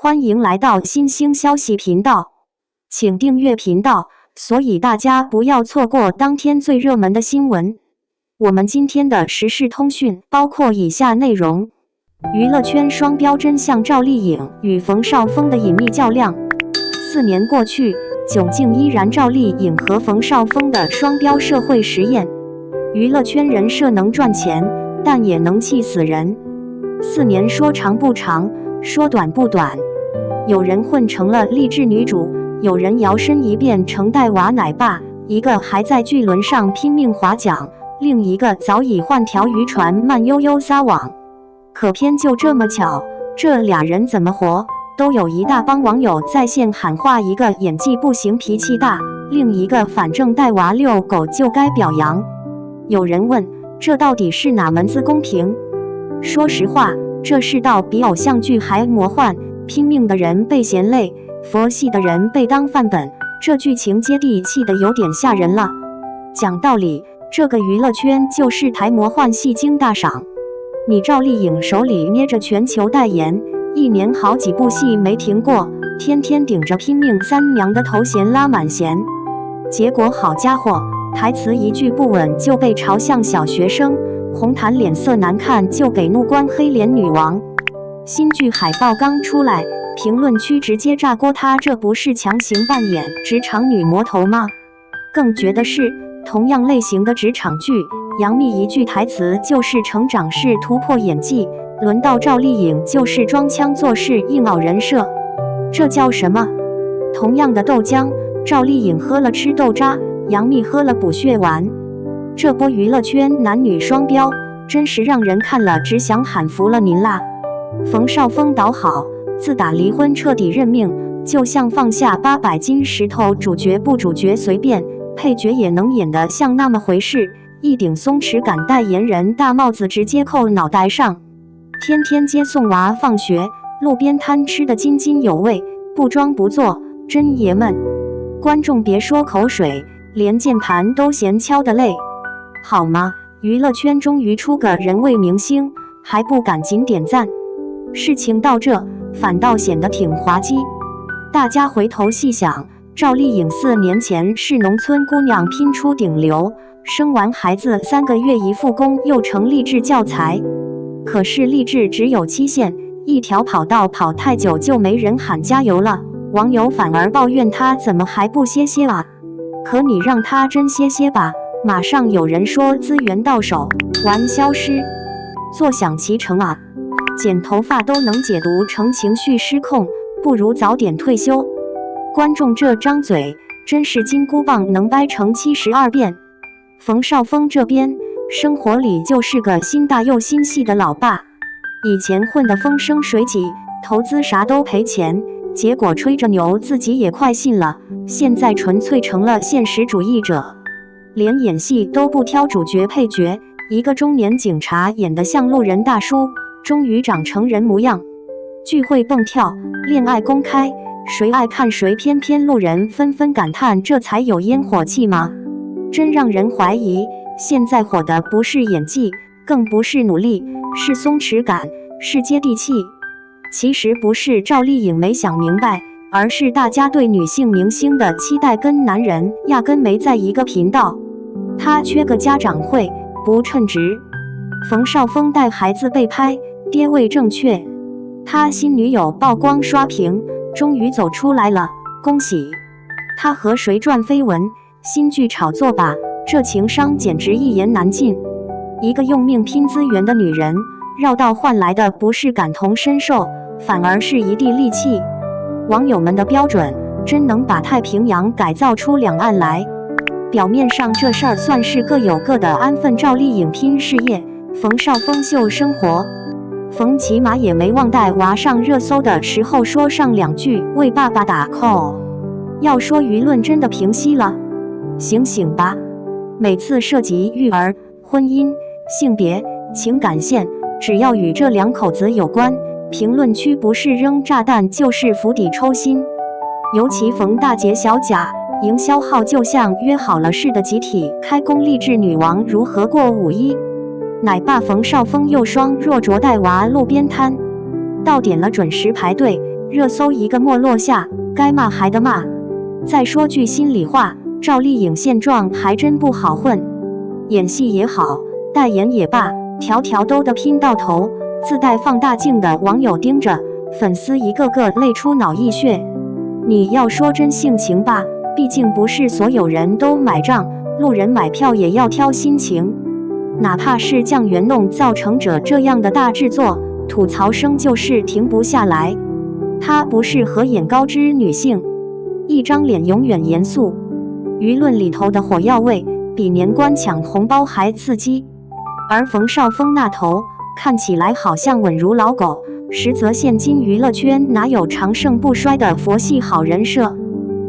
欢迎来到新兴消息频道，请订阅频道，所以大家不要错过当天最热门的新闻。我们今天的时事通讯包括以下内容：娱乐圈双标真相，赵丽颖与冯绍峰的隐秘较量。4年过去，窘境依然，赵丽颖和冯绍峰的双标社会实验。娱乐圈人设能赚钱，但也能气死人。4年说长不长，说短不短。有人混成了励志女主，有人摇身一变成带娃奶爸，一个还在巨轮上拼命划桨，另一个早已换条渔船慢悠悠撒网。可偏就这么巧，这俩人怎么活？都有一大帮网友在线喊话，一个演技不行脾气大，另一个反正带娃遛狗就该表扬。有人问，这到底是哪门子公平？说实话，这世道比偶像剧还魔幻，拼命的人被嫌累，佛系的人被当范本，这剧情接地气的有点吓人了。讲道理，这个娱乐圈就是台魔幻戏精大赏。你赵丽颖手里捏着全球代言，1年好几部戏没停过，天天顶着拼命三娘的头衔拉满弦，结果好家伙，台词一句不稳就被嘲笑小学生，红毯脸色难看就给怒关黑脸女王。新剧海报刚出来，评论区直接炸锅，她这不是强行扮演职场女魔头吗？更绝的是，同样类型的职场剧，杨幂一句台词就是成长式突破演技，轮到赵丽颖就是装腔作势硬凹人设，这叫什么？同样的豆浆，赵丽颖喝了吃豆渣，杨幂喝了补血丸。这波娱乐圈男女双标，真是让人看了只想喊服了您啦！冯绍峰倒好，自打离婚彻底认命，就像放下800斤石头，主角不主角随便，配角也能演得像那么回事。一顶松弛感代言人大帽子直接扣脑袋上，天天接送娃放学，路边摊吃得津津有味，不装不做，真爷们。观众别说口水，连键盘都嫌敲得累，好吗？娱乐圈终于出个人味明星，还不赶紧点赞？事情到这，反倒显得挺滑稽。大家回头细想，赵丽颖4年前是农村姑娘拼出顶流，生完孩子3个月一复工又成励志教材。可是励志只有期限，一条跑道跑太久就没人喊加油了，网友反而抱怨她怎么还不歇歇啊？可你让她真歇歇吧，马上有人说资源到手，玩消失，坐享其成啊！剪头发都能解读成情绪失控，不如早点退休。观众这张嘴真是金箍棒，能掰成72遍。冯绍峰这边生活里就是个心大又心细的老爸，以前混得风生水起，投资啥都赔钱，结果吹着牛自己也快信了，现在纯粹成了现实主义者，连演戏都不挑主角配角，一个中年警察演得像路人大叔，终于长成人模样。聚会蹦跳，恋爱公开，谁爱看谁，偏偏路人纷纷感叹，这才有烟火气吗？真让人怀疑，现在火的不是演技，更不是努力，是松弛感，是接地气。其实不是赵丽颖没想明白，而是大家对女性明星的期待跟男人压根没在一个频道。她缺个家长会，不称职。冯绍峰带孩子被拍，爹位正确。他新女友曝光刷屏，终于走出来了，恭喜！他和谁赚绯闻？新剧炒作吧，这情商简直一言难尽。一个用命拼资源的女人，绕道换来的不是感同身受，反而是一地戾气。网友们的标准真能把太平洋改造出两岸来。表面上这事儿算是各有各的安分，赵丽颖拼事业，冯绍峰秀生活。冯起码也没忘带娃上热搜的时候说上2句为爸爸打 call。要说舆论真的平息了，醒醒吧！每次涉及育儿、婚姻、性别、情感线，只要与这2口子有关，评论区不是扔炸弹就是釜底抽薪。尤其逢大节小假，营销号就像约好了似的集体开工，励志女王如何过5·1。奶爸冯绍峰又双若着带娃路边摊，到点了准时排队，热搜一个没落下，该骂还得骂。再说句心里话，赵丽颖现状还真不好混，演戏也好，代言也罢，条条都得拼到头，自带放大镜的网友盯着，粉丝一个个泪出脑溢血。你要说真性情吧，毕竟不是所有人都买账，路人买票也要挑心情。哪怕是酱园弄造成者这样的大制作，吐槽声就是停不下来。她不是合眼高知女性，一张脸永远严肃，舆论里头的火药味比年关抢红包还刺激。而冯绍峰那头看起来好像稳如老狗，实则现今娱乐圈哪有长盛不衰的佛系好人设？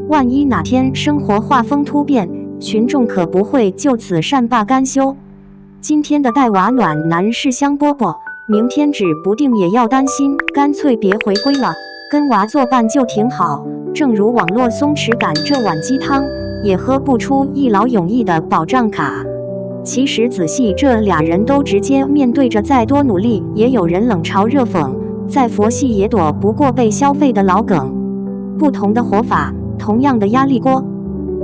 万一哪天生活画风突变，群众可不会就此善罢甘休。今天的带娃暖男是香饽饽，明天指不定也要担心，干脆别回归了，跟娃作伴就挺好。正如网络松弛感这碗鸡汤，也喝不出一劳永逸的保障卡。其实仔细这俩人都直接面对着，再多努力也有人冷嘲热讽，再佛系也躲不过被消费的老梗。不同的活法，同样的压力锅。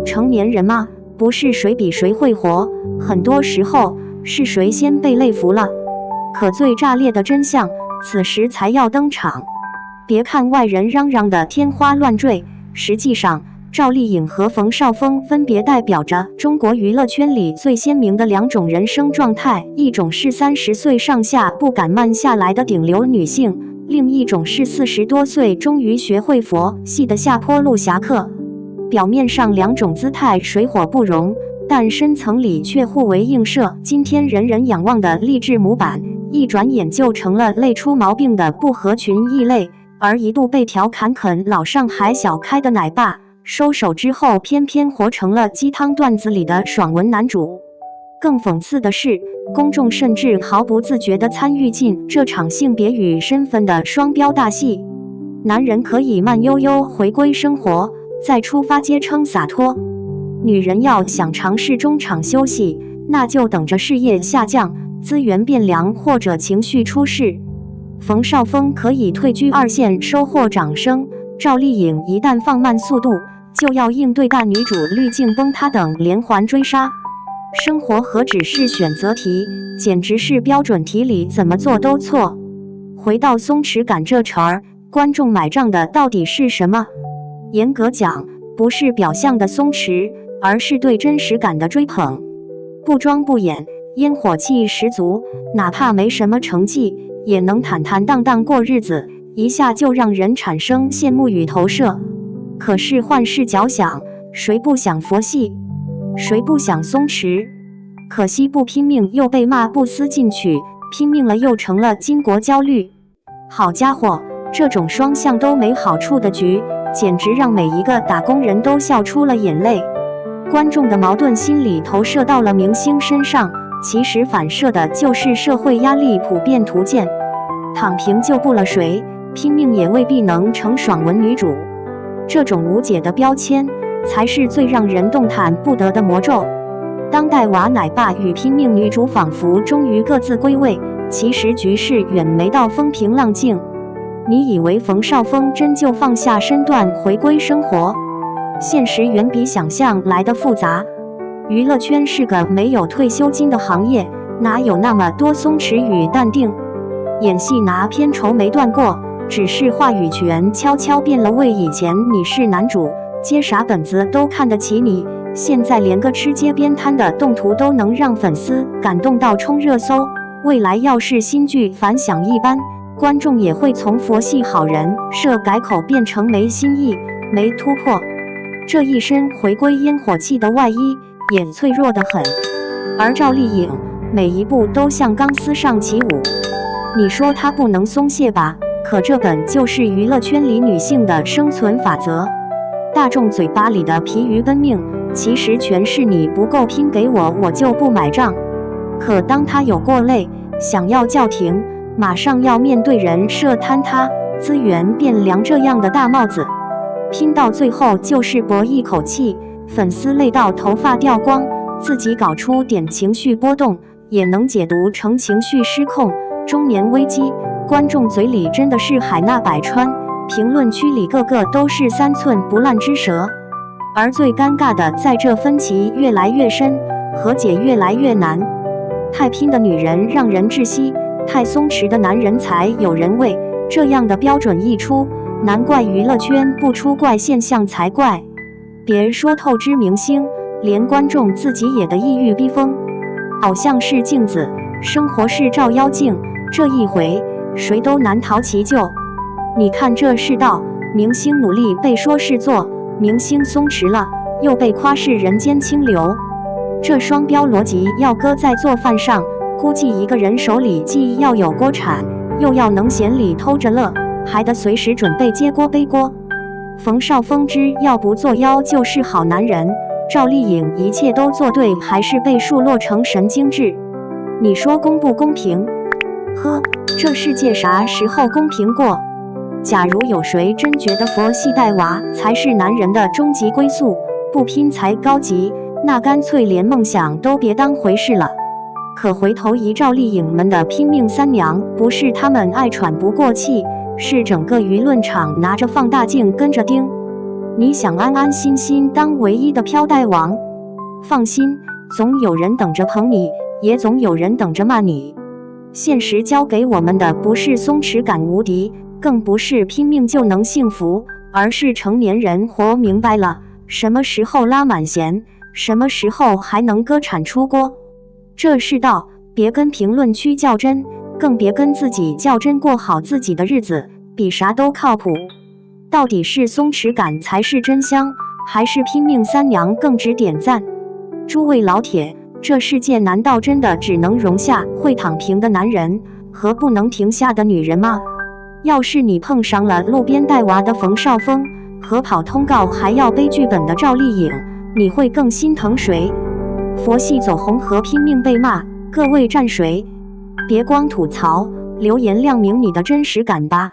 成年人嘛，不是谁比谁会活，很多时候是谁先被累服了。可最炸裂的真相，此时才要登场。别看外人嚷嚷的天花乱坠，实际上赵丽颖和冯绍峰分别代表着中国娱乐圈里最鲜明的两种人生状态，一种是30岁上下不敢慢下来的顶流女性，另一种是40多岁终于学会佛系的下坡路侠客。表面上两种姿态水火不容，但深层里却互为映射。今天人人仰望的励志模板，一转眼就成了累出毛病的不合群异类，而一度被调侃啃老上海小开的奶爸，收手之后偏偏活成了鸡汤段子里的爽文男主。更讽刺的是，公众甚至毫不自觉地参与进这场性别与身份的双标大戏。男人可以慢悠悠回归生活，再出发皆称洒脱，女人要想尝试中场休息，那就等着事业下降、资源变凉或者情绪出事。冯绍峰可以退居2线收获掌声，赵丽颖一旦放慢速度，就要应对大女主滤镜崩塌等连环追杀。生活何止是选择题，简直是标准题里怎么做都错。回到松弛感这茬儿，观众买账的到底是什么？严格讲，不是表象的松弛，而是对真实感的追捧。不装不演，烟火气十足，哪怕没什么成绩，也能坦坦荡荡过日子，一下就让人产生羡慕与投射。可是换视角想，谁不想佛系？谁不想松弛？可惜不拼命又被骂不思进取，拼命了又成了巾帼焦虑。好家伙，这种双向都没好处的局，简直让每一个打工人都笑出了眼泪。观众的矛盾心理投射到了明星身上，其实反射的就是社会压力普遍图鉴。躺平救不了谁，拼命也未必能成爽文女主。这种无解的标签，才是最让人动弹不得的魔咒。当代娃奶爸与拼命女主仿佛终于各自归位，其实局势远没到风平浪静。你以为冯绍峰真就放下身段回归生活？现实远比想象来得复杂。娱乐圈是个没有退休金的行业，哪有那么多松弛与淡定？演戏拿片酬没断过，只是话语权悄悄变了味。以前你是男主，接啥本子都看得起你，现在连个吃街边摊的动图都能让粉丝感动到冲热搜。未来要是新剧反响一般，观众也会从佛系好人设改口变成没新意、没突破。这一身回归烟火气的外衣也脆弱得很，而赵丽颖每一步都像钢丝上起舞。你说她不能松懈吧？可这本就是娱乐圈里女性的生存法则。大众嘴巴里的疲于奔命，其实全是你不够拼给我，我就不买账。可当她有过累，想要叫停，马上要面对人设坍塌、资源变凉这样的大帽子，拼到最后就是搏一口气，粉丝累到头发掉光，自己搞出点情绪波动，也能解读成情绪失控、中年危机。观众嘴里真的是海纳百川，评论区里个个都是3寸不烂之舌。而最尴尬的，在这分歧越来越深，和解越来越难。太拼的女人让人窒息，太松弛的男人才有人味。这样的标准一出，难怪娱乐圈不出怪现象才怪。别说透支明星，连观众自己也得抑郁逼疯。偶像是镜子，生活是照妖镜，这一回谁都难逃其咎。你看这世道，明星努力被说是做，明星松弛了又被夸是人间清流。这双标逻辑要搁在做饭上，估计一个人手里既要有锅铲，又要能闲里偷着乐，还得随时准备接锅背锅。冯绍峰之要不作妖就是好男人，赵丽颖一切都做对，还是被数落成神经质。你说公不公平？呵，这世界啥时候公平过？假如有谁真觉得佛系带娃才是男人的终极归宿，不拼才高级，那干脆连梦想都别当回事了。可回头一赵丽颖们的拼命三娘，不是他们爱喘不过气，是整个舆论场拿着放大镜跟着盯。你想安安心心当唯一的飘带王？放心，总有人等着捧你，也总有人等着骂你。现实教给我们的不是松弛感无敌，更不是拼命就能幸福，而是成年人活明白了什么时候拉满弦，什么时候还能割铲出锅。这世道，别跟评论区较真，更别跟自己较真，过好自己的日子比啥都靠谱。到底是松弛感才是真香，还是拼命三娘更值点赞？诸位老铁，这世界难道真的只能容下会躺平的男人和不能停下的女人吗？要是你碰上了路边带娃的冯绍峰和跑通告还要背剧本的赵丽颖，你会更心疼谁？佛系走红和拼命被骂，各位站谁？别光吐槽，留言亮明你的真实感吧。